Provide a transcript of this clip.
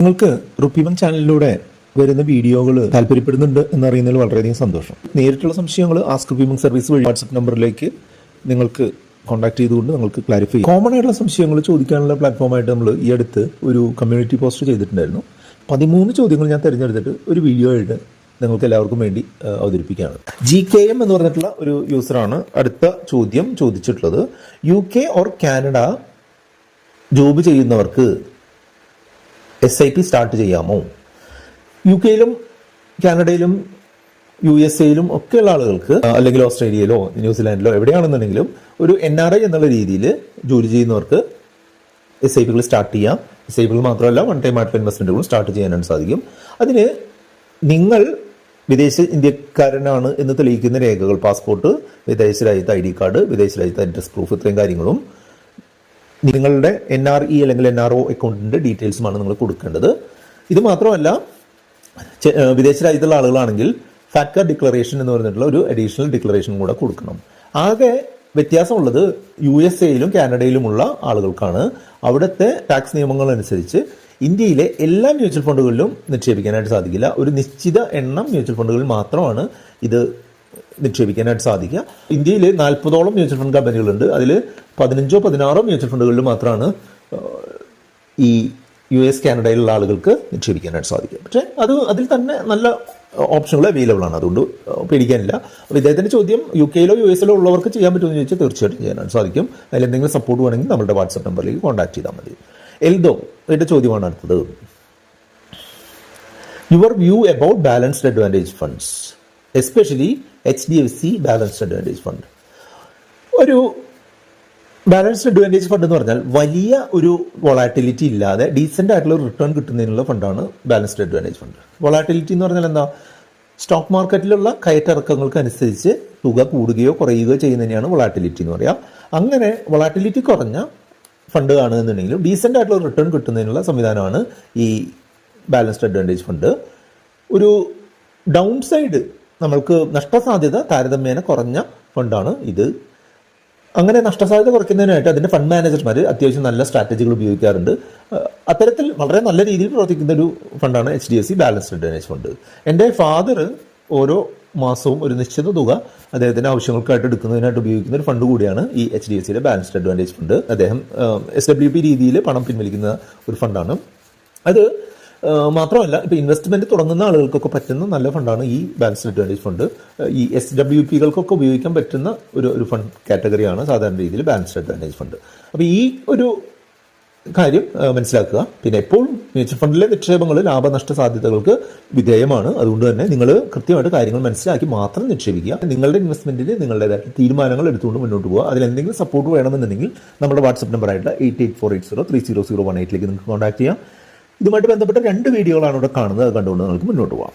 നിങ്ങൾക്ക് റുപ്പിവൻ ചാനലിലൂടെ വരുന്ന വീഡിയോകൾ താല്പര്യപ്പെടുന്നുണ്ട് എന്നറിയുന്നതിൽ വളരെയധികം സന്തോഷം. നേരിട്ടുള്ള സംശയങ്ങൾ ആസ്ക് റുപ്പിവൻ സർവീസ് വഴി വാട്സപ്പ് നമ്പറിലേക്ക് നിങ്ങൾക്ക് കോൺടാക്ട് ചെയ്തുകൊണ്ട് നിങ്ങൾക്ക് ക്ലാരിഫൈ ചെയ്യാം. കോമൺ ആയിട്ടുള്ള സംശയങ്ങൾ ചോദിക്കാനുള്ള പ്ലാറ്റ്ഫോമായിട്ട് നമ്മൾ ഈ അടുത്ത് ഒരു കമ്മ്യൂണിറ്റി പോസ്റ്റ് ചെയ്തിട്ടുണ്ടായിരുന്നു. 13 ചോദ്യങ്ങൾ ഞാൻ തിരഞ്ഞെടുത്തിട്ട് ഒരു വീഡിയോ ആയിട്ട് നിങ്ങൾക്ക് എല്ലാവർക്കും വേണ്ടി അവതരിപ്പിക്കുകയാണ്. GKM എന്ന് പറഞ്ഞിട്ടുള്ള ഒരു യൂസറാണ് അടുത്ത ചോദ്യം ചോദിച്ചിട്ടുള്ളത്. UK ഓർ കാനഡ ജോബ് ചെയ്യുന്നവർക്ക് SIP സ്റ്റാർട്ട് ചെയ്യാമോ? UK-യിലും കാനഡയിലും USA-യിലും ഒക്കെയുള്ള ആളുകൾക്ക്, അല്ലെങ്കിൽ ഓസ്ട്രേലിയയിലോ ന്യൂസിലാൻഡിലോ എവിടെയാണെന്നുണ്ടെങ്കിലും ഒരു NRI എന്നുള്ള രീതിയിൽ ജോലി ചെയ്യുന്നവർക്ക് SIP-കൾ സ്റ്റാർട്ട് ചെയ്യാം. SIP-കൾ മാത്രമല്ല, വൺ ടൈം ആയിട്ടുള്ള ഇൻവെസ്റ്റ്മെന്റുകളും സ്റ്റാർട്ട് ചെയ്യാനാണ് സാധിക്കും. അതിന് നിങ്ങൾ വിദേശ ഇന്ത്യക്കാരനാണ് എന്ന് തെളിയിക്കുന്ന രേഖകൾ, പാസ്പോർട്ട്, വിദേശ രാജ്യത്തെ ID കാർഡ്, വിദേശ രാജ്യത്തെ അഡ്രസ് പ്രൂഫ്, ഇത്രയും കാര്യങ്ങളും നിങ്ങളുടെ NRE അല്ലെങ്കിൽ NRO അക്കൗണ്ടിൻ്റെ ഡീറ്റെയിൽസുമാണ് നിങ്ങൾ കൊടുക്കേണ്ടത്. ഇത് മാത്രമല്ല, വിദേശ രാജ്യത്തുള്ള ആളുകളാണെങ്കിൽ ഫാറ്റ്ക ഡിക്ലറേഷൻ എന്ന് പറഞ്ഞിട്ടുള്ള ഒരു അഡീഷണൽ ഡിക്ലറേഷൻ കൂടെ കൊടുക്കണം. ആകെ വ്യത്യാസമുള്ളത് USA-യിലും കാനഡയിലുമുള്ള ആളുകൾക്കാണ്. അവിടുത്തെ ടാക്സ് നിയമങ്ങൾ അനുസരിച്ച് ഇന്ത്യയിലെ എല്ലാ മ്യൂച്വൽ ഫണ്ടുകളിലും നിക്ഷേപിക്കാനായിട്ട് സാധിക്കില്ല. ഒരു നിശ്ചിത എണ്ണം മ്യൂച്വൽ ഫണ്ടുകളിൽ മാത്രമാണ് ഇത് നിക്ഷേപിക്കാനായിട്ട് സാധിക്കുക. ഇന്ത്യയിൽ 40ഓളം മ്യൂച്വൽ ഫണ്ട് കമ്പനികളുണ്ട്. അതിൽ 15-16 മ്യൂച്വൽ ഫണ്ടുകളിൽ മാത്രമാണ് ഈ US കാനഡയിലുള്ള ആളുകൾക്ക് നിക്ഷേപിക്കാനായിട്ട് സാധിക്കുക. പക്ഷേ അതിൽ തന്നെ നല്ല ഓപ്ഷനുകൾ അവൈലബിൾ ആണ്, അതുകൊണ്ട് പേടിക്കാനില്ല. അപ്പോൾ ഇദ്ദേഹത്തിൻ്റെ ചോദ്യം UK-യിലോ US-ലോ ഉള്ളവർക്ക് ചെയ്യാൻ പറ്റുമെന്ന് ചോദിച്ചാൽ തീർച്ചയായിട്ടും ചെയ്യാനായിട്ട് സാധിക്കും. അതിലെന്തെങ്കിലും സപ്പോർട്ട് വേണമെങ്കിൽ നമ്മുടെ വാട്സപ്പ് നമ്പറിലേക്ക് കോൺടാക്ട് ചെയ്താൽ മതി. എൽദോ ഇതിൻ്റെ ചോദ്യമാണ് അടുത്തത്. Your view about balanced advantage funds, especially HDFC balanced advantage fund. ഒരു ബാലൻസ്ഡ് അഡ്വാൻറ്റേജ് ഫണ്ട് എന്ന് പറഞ്ഞാൽ വലിയ ഒരു വൊളാറ്റിലിറ്റി ഇല്ലാതെ ഡീസൻ്റ് ആയിട്ടുള്ള റിട്ടേൺ കിട്ടുന്നതിനുള്ള ഫണ്ടാണ് ബാലൻസ്ഡ് അഡ്വാൻറ്റേജ് ഫണ്ട്. വൊളാറ്റിലിറ്റി എന്ന് പറഞ്ഞാൽ എന്താ? സ്റ്റോക്ക് മാർക്കറ്റിലുള്ള കയറ്റിറക്കങ്ങൾക്ക് അനുസരിച്ച് തുക കൂടുകയോ കുറയുകയോ ചെയ്യുന്നതിനെയാണ് വൊളാറ്റിലിറ്റി എന്ന് പറയുക. അങ്ങനെ വൊളാറ്റിലിറ്റി കുറഞ്ഞ ഫണ്ട് കാണുന്നുണ്ടെങ്കിലും ഡീസൻ്റ് ആയിട്ടുള്ള റിട്ടേൺ കിട്ടുന്നതിനുള്ള സംവിധാനമാണ് ഈ ബാലൻസ്ഡ് അഡ്വാൻറ്റേജ് ഫണ്ട്. ഒരു ഡൗൺ സൈഡ്, നമ്മൾക്ക് നഷ്ടസാധ്യത താരതമ്യേന കുറഞ്ഞ ഫണ്ടാണ് ഇത്. അങ്ങനെ നഷ്ടസാധ്യത കുറയ്ക്കുന്നതിനായിട്ട് അതിൻ്റെ ഫണ്ട് മാനേജർമാർ അത്യാവശ്യം നല്ല സ്ട്രാറ്റജികൾ ഉപയോഗിക്കാറുണ്ട്. അത്തരത്തിൽ വളരെ നല്ല രീതിയിൽ പ്രവർത്തിക്കുന്ന ഒരു ഫണ്ടാണ് HDFC ബാലൻസ്ഡ് അഡ്വാൻറ്റേജ് ഫണ്ട്. എൻ്റെ ഫാദർ ഓരോ മാസവും ഒരു നിശ്ചിത തുക അദ്ദേഹത്തിൻ്റെ ആവശ്യങ്ങൾക്കായിട്ട് എടുക്കുന്നതിനായിട്ട് ഉപയോഗിക്കുന്ന ഒരു ഫണ്ട് കൂടിയാണ് ഈ HDFCയുടെ ബാലൻസ്ഡ് അഡ്വാൻറ്റേജ് ഫണ്ട്. അദ്ദേഹം SWP രീതിയിൽ പണം പിൻവലിക്കുന്ന ഒരു ഫണ്ടാണ് അത്. മാത്രമല്ല, ഇപ്പോൾ ഇൻവെസ്റ്റ്മെൻറ്റ് തുടങ്ങുന്ന ആളുകൾക്കൊക്കെ പറ്റുന്ന നല്ല ഫണ്ടാണ് ഈ ബാലൻസ്ഡ് അഡ്വാൻറ്റേജ് ഫണ്ട്. ഈ SWPകൾക്കൊക്കെ ഉപയോഗിക്കാൻ പറ്റുന്ന ഒരു ഫണ്ട് കാറ്റഗറിയാണ് സാധാരണ രീതിയിൽ ബാലൻസ്ഡ് അഡ്വാൻറ്റേജ് ഫണ്ട്. അപ്പോൾ ഈ ഒരു കാര്യം മനസ്സിലാക്കുക. പിന്നെ എപ്പോഴും മ്യൂച്വൽ ഫണ്ടിലെ നിക്ഷേപങ്ങൾ ലാഭനഷ്ട സാധ്യതകൾക്ക് വിധേയമാണ്. അതുകൊണ്ട് തന്നെ നിങ്ങൾ കൃത്യമായിട്ട് കാര്യങ്ങൾ മനസ്സിലാക്കി മാത്രം നിക്ഷേപിക്കുക. നിങ്ങളുടെ ഇൻവെസ്റ്റ്മെൻറ്റിൽ നിങ്ങളുടേതായിട്ട് തീരുമാനങ്ങൾ എടുത്തുകൊണ്ട് മുന്നോട്ട് പോകുക. അതിലെന്തെങ്കിലും സപ്പോർട്ട് വേണമെന്നുണ്ടെങ്കിൽ നമ്മുടെ വാട്സപ്പ് നമ്പറായിട്ടുള്ള 8848030018 നിങ്ങൾക്ക് കോൺടാക്ട് ചെയ്യാം. ഇതുമായിട്ട് ബന്ധപ്പെട്ട 2 വീഡിയോകളാണ് ഇവിടെ കാണുന്നത്. അത് കണ്ടുകൊണ്ട് നിങ്ങൾക്ക് മുന്നോട്ട് പോകാം.